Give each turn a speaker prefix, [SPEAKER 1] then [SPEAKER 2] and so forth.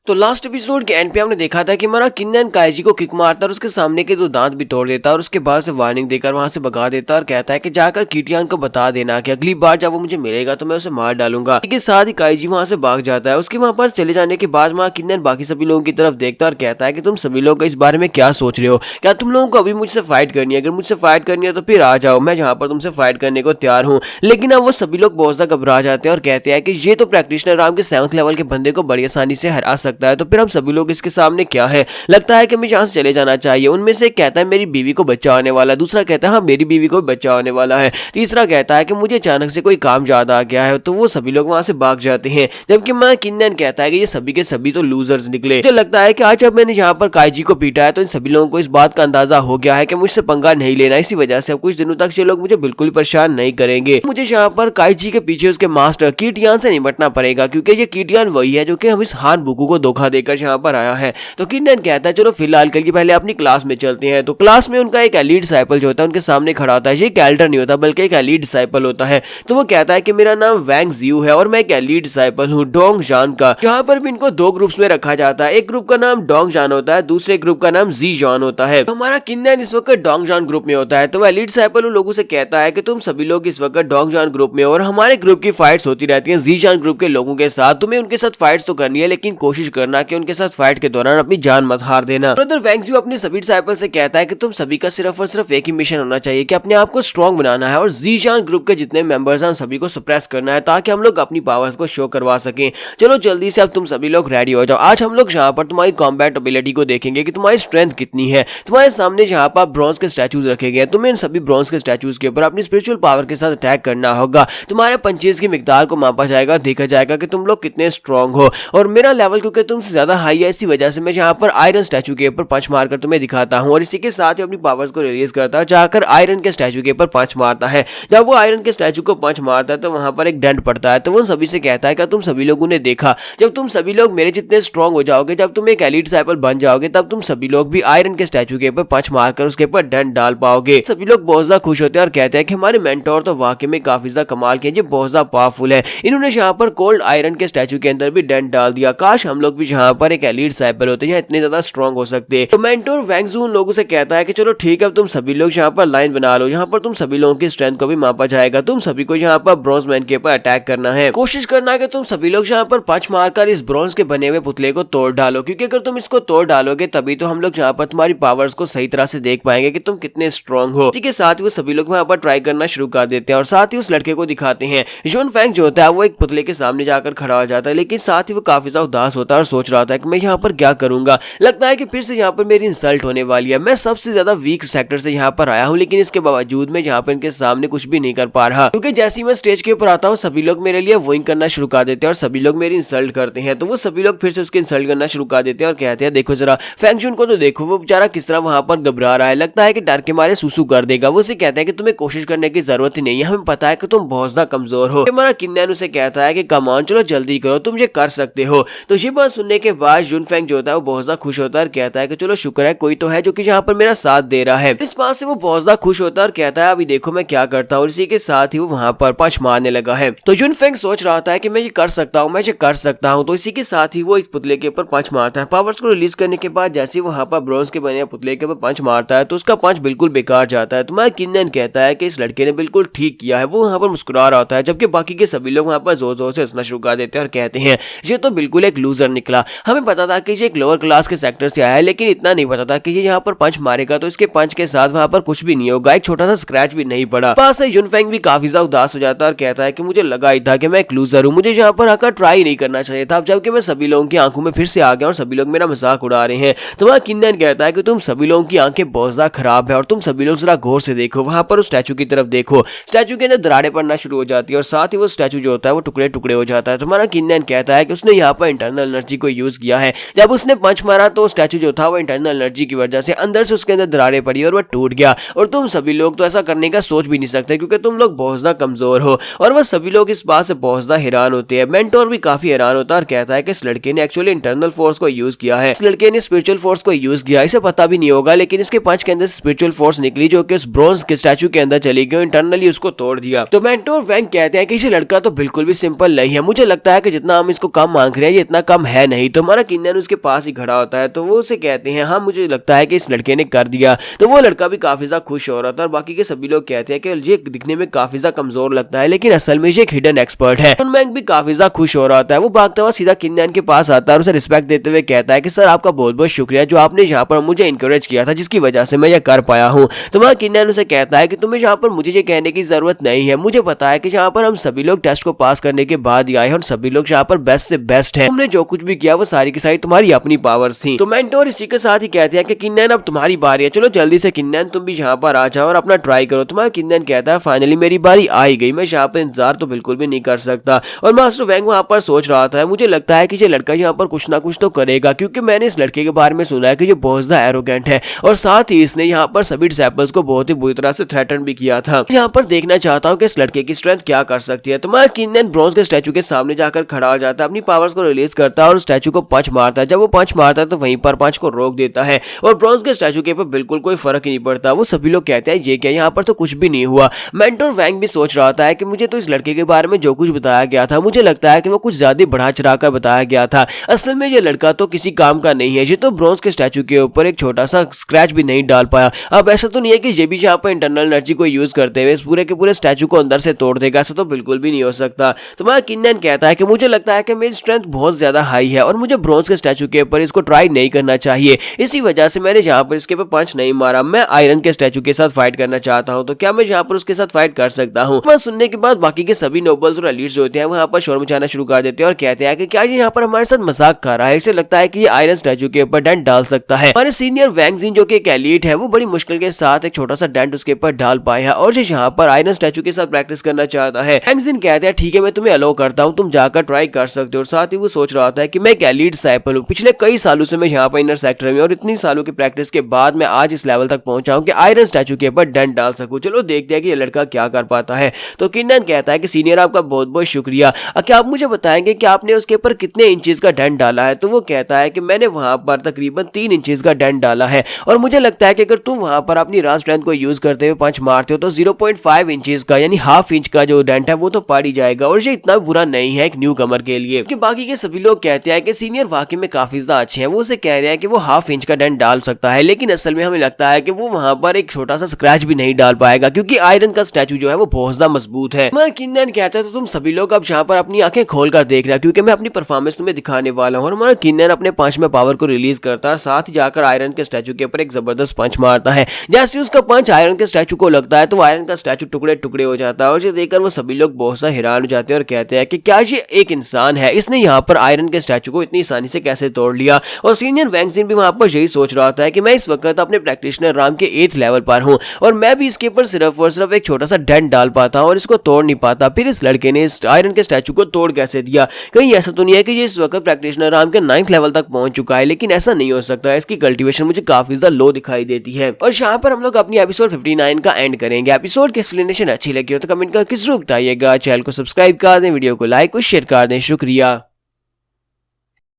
[SPEAKER 1] तो last episode के and पे हमने देखा था कि हमारा किन्नन काइजी को किक मारता और उसके सामने के दो दांत भी तोड़ देता और उसके बाद से वार्निंग देकर वहां से भगा देता और कहता है कि जाकर किटियान को बता देना कि अगली बार जब वो मुझे मिलेगा तो मैं उसे मार डालूंगा। इसके साथ ही काइजी वहां से भाग जाता है। उसके वहां पर चले जाने के बाद वहां किन्नन बाकी सभी लोगों की तरफ देखता और कहता है कि तुम सभी लोग इस बारे में क्या सोच रहे हो, क्या तुम लोगों को अभी मुझसे फाइट करनी है? अगर मुझसे फाइट करनी है तो फिर आ जाओ, मैं जहाँ पर तुमसे फाइट करने को तैयार हूँ। लेकिन अब वो सभी लोग बहुत ज्यादा घबरा जाते हैं और कहते हैं कि ये तो प्रैक्टिशनर राम के 7th लेवल के बंदे को बड़ी आसानी से हरा सकता है, तो फिर हम सभी लोग इसके सामने क्या है? लगता है कि हमें यहाँ से चले जाना चाहिए। उनमें से एक कहता है मेरी बीवी को बच्चा आने वाला है, दूसरा कहता है हाँ मेरी बीवी को भी बच्चा आने वाला है, तीसरा कहता है कि मुझे अचानक से कोई काम याद आ गया है। तो वो सभी लोग वहां से भाग जाते हैं। जबकि मैं किन्नन कहता है कि ये सभी के सभी तो लूजर्स निकले। मुझे लगता है कि आज जब मैंने यहाँ पर काइजी को पीटा है तो इन सभी लोगों को इस बात का अंदाजा हो गया है कि मुझसे पंगा नहीं लेना, इसी वजह से अब कुछ दिनों तक ये लोग मुझे बिल्कुल परेशान नहीं करेंगे। मुझे यहाँ पर काइजी के पीछे उसके मास्टर किटियान से निपटना पड़ेगा, क्योंकि ये किटियान वही है जो कि हम इस हान बुकू को धोखा देकर यहाँ पर आया है। तो किन्नन कहता है चलो फिलहाल के लिए पहले अपनी क्लास में चलते हैं। तो क्लास में उनका एक एलीट डिसाइपल जो होता है उनके सामने खड़ा होता है। ये एक एल्डर नहीं होता बल्कि एक एलीट डिसाइपल होता है। तो वो कहता है कि मेरा नाम वैंग जियू है और मैं एक एलीट डिसाइपल हूँ डोंग जान का। जहाँ पर भी इनको दो ग्रुप्स में रखा जाता है, एक ग्रुप का नाम डोंग जान होता है, दूसरे ग्रुप का नाम जी जॉन होता है। तो हमारा किन्नन इस वक्त डोंग जान ग्रुप में होता है। तो एलीट डिसाइपल उन लोगों से कहता है कि तुम सभी लोग इस वक्त डोंग जान ग्रुप में और हमारे ग्रुप की फाइट्स होती रहती है जी जान ग्रुप के लोगों के साथ। तुम्हें उनके साथ फाइट्स तो करनी है, लेकिन कोशिश करना कि उनके साथ फाइट के दौरान अपनी जान मत हार देना। ब्रदर वैंग जियू अपने सभी डिसाइपल से कहता है कि तुम सभी का सिर्फ और सिर्फ एक ही मिशन होना चाहिए कि अपने आप को स्ट्रॉन्ग बनाना है और जी जान ग्रुप के जितने मेंबर्स हैं सभी को सप्रेस करना है ताकि हम लोग अपनी पावर्स को शो करवा सकें। चलो जल्दी से अब तुम सभी लोग रेडी हो जाओ। आज हम लोग यहाँ पर तुम्हारी कॉम्बैट एबिलिटी को देखेंगे कि तुम्हारी स्ट्रेंथ कितनी है। तुम्हारे सामने यहाँ पर ब्रॉन्ज के स्टैचूज रखे गए हैं, तुम्हें इन सभी ब्रॉन्ज के स्टैचूज के ऊपर अपनी स्पिरिचुअल पावर के साथ अटैक करना होगा। तुम्हारे पंचेस की मिकदार को मापा जाएगा, देखा जाएगा कि तुम लोग कितने स्ट्रॉन्ग हो। और मेरा लेवल क्योंकि तुमसे ज्यादा हाई है, इसी वजह से मैं यहाँ पर आयरन स्टैचू के ऊपर पंच मारकर तुम्हें दिखाता हूँ और इसी के साथ ही अपनी पावर्स को रिलीज करता है, जाकर आयरन के स्टैचू के ऊपर पंच मारता है। जब वो आयरन के स्टैचू को पंच मारता है तो वहां पर एक डेंट पड़ता है। तो वो सभी से कहता है कि तुम सभी लोगों ने देखा, जब तुम सभी लोग मेरे जितने स्ट्रॉन्ग हो जाओगे, जब तुम एक एलीट डिसाइपल बन जाओगे, तब तुम सभी लोग भी आयरन के स्टैचू के ऊपर पंच मारकर उसके ऊपर डेंट डाल पाओगे। सभी लोग बहुत ज्यादा खुश होते हैं और कहते हैं कि हमारे मेंटोर तो वाकई में काफी ज्यादा कमाल के, ये बहुत ज्यादा पावरफुल है। इन्होंने यहाँ पर कोल्ड आयरन के स्टैचू के अंदर भी डेंट डाल दिया। काश हम लोग भी यहाँ पर एक एलीट डिसाइपल होते हैं, इतने ज्यादा स्ट्रॉन्ग हो सकते। तो मेंटोर वैंग जियू उन लोगों से कहता है कि चलो ठीक है, अब तुम सभी लोग यहाँ पर लाइन बना लो, यहाँ पर तुम सभी लोगों की स्ट्रेंथ को भी मापा जाएगा। तुम सभी को यहाँ पर ब्रॉन्ज मैन के ऊपर अटैक करना है। कोशिश करना है कि तुम सभी लोग यहाँ पर पंच मारकर इस ब्रॉन्ज के बने हुए पुतले को तोड़ डालो, क्योंकि अगर तुम इसको तोड़ डालोगे तभी तो हम लोग यहाँ पर तुम्हारी पावर्स को सही तरह से देख पाएंगे कि तुम कितने स्ट्रॉन्ग हो। इसी के साथ ही वो सभी लोग वहाँ पर ट्राई करना शुरू कर देते हैं और साथ ही उस लड़के को दिखाते हैं। जून फैंग जो होता है वो एक पुतले के सामने जाकर खड़ा हो जाता है, लेकिन साथ ही वो काफी ज्यादा उदास होता है और सोच रहा था कि मैं यहाँ पर क्या करूंगा। लगता है कि फिर से यहाँ पर मेरी इंसल्ट होने वाली है। मैं सबसे ज्यादा वीक सेक्टर से यहाँ पर आया हूँ, लेकिन इसके बावजूद मैं यहाँ पर इनके सामने कुछ भी नहीं कर पा रहा, क्योंकि जैसे ही मैं स्टेज के ऊपर आता हूँ सभी लोग मेरे लिए वोइंग करना शुरू कर देते हैं और सभी लोग मेरी इंसल्ट करते हैं। तो वो सभी लोग फिर से उसकी इंसल्ट करना शुरू कर देते हैं और कहते हैं देखो जरा फैंग जून को तो देखो, वो बेचारा किस तरह वहां पर घबरा रहा है, लगता है कि डर के मारे सुसु कर देगा। वो उसे कहते हैं कि तुम्हें कोशिश करने की जरूरत ही नहीं है, हमें पता है कि तुम बहुत ज्यादा कमजोर हो। हमारा किन्नन उसे कहता है कि कम ऑन चलो जल्दी करो, तुम ये कर सकते हो। तो ये बात सुनने के बाद जून फैंग जो होता है वो बहुत ज्यादा खुश होता है और कहता है कि चलो शुक्र है कोई तो है जो कि यहाँ पर मेरा साथ दे रहा है। इस बात से वो बहुत ज्यादा खुश होता है और कहता है अभी देखो मैं क्या करता हूँ। इसी के साथ ही वो वहां पर पंच मारने लगा है। तो जून फैंग सोच रहा था कि मैं ये कर सकता हूँ, मैं ये कर सकता हूँ। तो इसी के साथ ही वो एक पुतले के ऊपर पंच मारता है। पावर्स को रिलीज करने के बाद जैसे वहां पर ब्रॉन्ज के बने पुतले के ऊपर पंच मारता है तो उसका पंच बिल्कुल बेकार जाता है। तो मैं किन्नन कहता है कि इस लड़के ने बिल्कुल ठीक किया है। वो वहां पर मुस्कुरा रहा होता है, जबकि बाकी के सभी लोग वहां पर जोर जोर से हंसना शुरू कर देते हैं और कहते हैं ये तो बिल्कुल एक लूजर निकला। हमें पता था कि ये एक लोअर क्लास के सेक्टर से आया है, लेकिन इतना नहीं पता था कि ये यहाँ पर पंच मारेगा तो इसके पंच के साथ वहां पर कुछ भी नहीं होगा, एक छोटा सा स्क्रैच भी नहीं पड़ा। पास से जून फैंग भी काफी ज्यादा उदास हो जाता है और कहता है कि मुझे लगा ही था कि मैं एक लूजर हूँ, मुझे यहाँ पर आकर ट्राई नहीं करना चाहिए था। जबकि मैं सभी लोगों की आंखों में फिर से आ गया और सभी लोग मेरा मजाक उड़ा रहे हैं। तो वह किन्नन कहता है कि तुम सभी लोगों की आंखें बहुत ज्यादा खराब है और तुम सभी लोग जरा गौर से देखो, वहां पर उस स्टैचू की तरफ देखो। स्टैचू के अंदर दरारें पड़ना शुरू हो जाती है और साथ ही वो स्टैचू जो होता है वो टुकड़े टुकड़े हो जाता है। तो हमारा किन्नन कहता है कि उसने यहाँ पर इंटरनल एनर्जी को यूज किया है। जब उसने पंच मारा तो स्टैचू जो था वो इंटरनल एनर्जी की वजह से अंदर से उसके अंदर दरारें पड़ी और वह टूट गया। और तुम सभी लोग तो ऐसा करने का सोच भी नहीं सकते क्योंकि तुम लोग बहुत ज्यादा कमजोर हो। और वह सभी लोग इस बात से बहुत ज्यादा हैरान होते हैं। मेंटोर भी काफी हैरान होता है और कहता है कि इस लड़के ने एक्चुअली इंटरनल फोर्स को यूज किया है, इस लड़के ने स्पिरिचुअल फोर्स को यूज किया। इसे पता भी नहीं होगा, लेकिन इसके पंच के अंदर स्पिरिचुअल फोर्स निकली जो कि उस ब्रॉन्ज के स्टैचू के अंदर चली गई, इंटरनली उसको तोड़ दिया। तो मेंटोर वैंग कहते हैं कि ये लड़का तो बिल्कुल भी सिंपल नहीं है। मुझे लगता है कि जितना हम इसको कम मांग रहे हैं ये इतना कम है नहीं। तो हमारा किन्नन उसके पास ही खड़ा होता है, तो वो उसे कहते हैं हाँ मुझे लगता है कि इस लड़के ने कर दिया। तो वो लड़का भी काफी ज्यादा खुश हो रहा था और बाकी के सभी लोग कहते हैं कि ये दिखने में काफी ज्यादा कमजोर लगता है लेकिन असल में ये एक हिडन एक्सपर्ट है। मैंक भी काफी ज्यादा खुश हो रहा था, वो भागता हुआ सीधा किन्नन के पास आता है और उसे रिस्पेक्ट देते हुए कहता है कि सर आपका बहुत बहुत शुक्रिया जो आपने यहाँ पर मुझे इंकरेज किया था जिसकी वजह से मैं ये कर पाया हूँ। तो वह किन्नन उसे कहता है कि तुम्हें यहाँ पर मुझे ये कहने की जरूरत नहीं है, मुझे पता है कि यहाँ पर हम सभी लोग टेस्ट को पास करने के बाद ही आए हैं और सभी लोग यहाँ पर बेस्ट से बेस्ट है। तुमने जो कुछ भी किया वो सारी की सारी तुम्हारी अपनी पावर्स थी। तो मेंटोर इसी के साथ ही कहते हैं कि किन्नन अब तुम्हारी बारी है, चलो जल्दी से किन्नन तुम भी यहाँ पर आ जाओ और अपना ट्राई करो। तुम्हारा किन्नन कहता है फाइनली मेरी बारी आ ही गई, मैं यहाँ पर इंतजार तो बिल्कुल भी नहीं कर सकता। और मास्टर वैंग वहाँ पर सोच रहा था मुझे लगता है कि ये लड़का यहाँ पर कुछ ना कुछ तो करेगा क्योंकि मैंने इस लड़के के बारे में सुना है कि ये बहुत ज्यादा एरोगेंट है और साथ ही इसने यहाँ पर सभी डिसेबल्स को बहुत ही बुरी तरह से थ्रेटन भी किया था। यहाँ पर देखना चाहता हूँ कि इस लड़के की स्ट्रेंथ क्या कर सकती है। तो मैं किन्नन ब्रॉन्ज के स्टैचू के सामने जाकर खड़ा हो जाता है, अपनी पावर्स को रिलीज करता है और स्टैचू को पंच मारता है। जब वो पंच मारता है तो वहीं पर पंच को रोक देता है और ब्रॉन्ज के स्टैचू के ऊपर बिल्कुल कोई फर्क ही नहीं पड़ता। वो सभी लोग कहते हैं ये क्या, यहाँ पर तो कुछ भी नहीं हुआ। मेंटोर वैंग भी सोच रहा था कि मुझे तो इस लड़के के बारे में जो कुछ बताया गया था मुझे लगता है कि वो कुछ ज्यादा बढ़ा चढ़ा कर बताया गया था। असल में ये लड़का तो किसी काम का नहीं है, ये तो ब्रॉन्ज के स्टैचू के ऊपर एक छोटा सा स्क्रैच भी नहीं डाल पाया। अब ऐसा तो नहीं है कि ये भी यहाँ पर इंटरनल एनर्जी को यूज करते हुए इस पूरे के पूरे स्टैचू को अंदर से तोड़ देगा, ऐसा तो बिल्कुल भी नहीं हो सकता। तो मैं किन्नन कहता है कि मुझे लगता है कि मेरी स्ट्रेंथ बहुत ज्यादा हाई है और मुझे ब्रॉन्ज के स्टैचू के ऊपर इसको ट्राई नहीं करना चाहिए, इसी वजह से मैंने यहाँ पर इसके ऊपर पंच नहीं मारा। मैं आयरन के स्टैचू के साथ फाइट करना चाहता हूँ, तो क्या मैं यहाँ पर उसके साथ फाइट कर सकता हूँ। बस सुनने के बाद बाकी के सभी नोबल्स और एलीट्स जो होते हैं वहाँ पर शोर मचाना शुरू कर देते हैं और कहते हैं कि क्या ये यहाँ पर हमारे साथ मजाक कर रहा है, इसे लगता है कि ये आयरन स्टैचू के ऊपर डेंट डाल सकता है। हमारे सीनियर वैंग जिन जो कि एक एलीट है वो बड़ी मुश्किल के साथ एक छोटा सा डेंट उसके ऊपर डाल पाए हैं और ये यहाँ पर आयरन स्टैचू के साथ प्रैक्टिस करना चाहता है। वैंग जिन कहते हैं ठीक है मैं तुम्हें अलाउ करता हूँ, तुम जाकर ट्राई कर सकते हो। और साथ ही वो सोच रहा था कि मैं एक एलीट डिसाइपल हूँ, पिछले कई सालों से मैं यहाँ पर इनर सेक्टर में और इतनी सालों की प्रैक्टिस के बाद मैं आज इस लेवल तक पहुंचा हूँ कि आयरन स्टैचू के ऊपर डेंट डाल सकूं। चलो देखते हैं कि ये लड़का क्या कर पाता है। तो किन्नन कहता है कि सीनियर आपका बहुत बहुत शुक्रिया, क्या आप मुझे बताएंगे कि आपने उसके ऊपर कितने इंचेस का डेंट डाला है। तो वो कहता है कि मैंने वहां पर तकरीबन 3 इंचेस का डेंट डाला है और मुझे लगता है कि अगर तुम वहां पर अपनी रॉ स्ट्रेंथ को यूज करते हुए पंच मारते हो तो 0.5 इंचेस का यानी हाफ इंच का जो डेंट है वो तो पड़ ही जाएगा और ये इतना बुरा नहीं है एक न्यू कमर के लिए। कि बाकी के सभी लोग कहते हैं कि सीनियर वाकई में काफी ज्यादा अच्छे हैं, वो उसे कह रहे हैं कि वो हाफ इंच का डेंट डाल सकता है लेकिन असल में हमें लगता है कि वो वहां पर एक छोटा सा स्क्रैच भी नहीं डाल पाएगा क्योंकि आयरन का स्टैचू जो है वो बहुत ज्यादा मजबूत है। मैं किन्नन कहता है तो तुम सभी लोग अब यहाँ पर अपनी आंखें खोल कर देख रहे हैं क्योंकि मैं अपनी परफॉर्मेंस तुम्हें दिखाने वाला हूँ। और हमारा किन्नन अपने पंच में पावर को रिलीज करता है, साथ ही जाकर आयरन के स्टैचू के ऊपर एक जबरदस्त पंच मारता है। जैसे उसका पंच आयरन के स्टैचू को लगता है तो आयरन का स्टैचू टुकड़े टुकड़े हो जाता है और इसे देखकर वो सभी लोग बहुत सा हैरान हो जाते हैं और कहते हैं कि क्या ये एक इंसान है, इसने यहाँ पर आयरन के स्टैचू को इतनी आसानी से कैसे तोड़ लिया। और सीनियर वैंग जिन भी वहां पर यही सोच रहा था कि मैं इस वक्त अपने प्रैक्टिशनर राम के 8th लेवल पर हूँ और मैं भी इसके ऊपर सिर्फ और सिर्फ एक छोटा सा डेंट डाल पाता हूँ और इसको तोड़ नहीं पाता, फिर इस लड़के ने इस आयरन के स्टैचू को तोड़ कैसे दिया। कहीं ऐसा तो नहीं है कि ये इस वक्त प्रैक्टिशनर राम के 9th लेवल तक पहुंच चुका है, लेकिन ऐसा नहीं हो सकता, इसकी कल्टीवेशन मुझे काफी ज्यादा लो दिखाई देती है। और यहाँ पर हम लोग अपनी एपिसोड 59 का एंड करेंगे। एपिसोड की एक्सप्लेनेशन अच्छी लगी हो तो कमेंट करके जरूर बताइएगा, चैनल को सब्सक्राइब कर दें, वीडियो को लाइक और शेयर कर दें। शुक्रिया।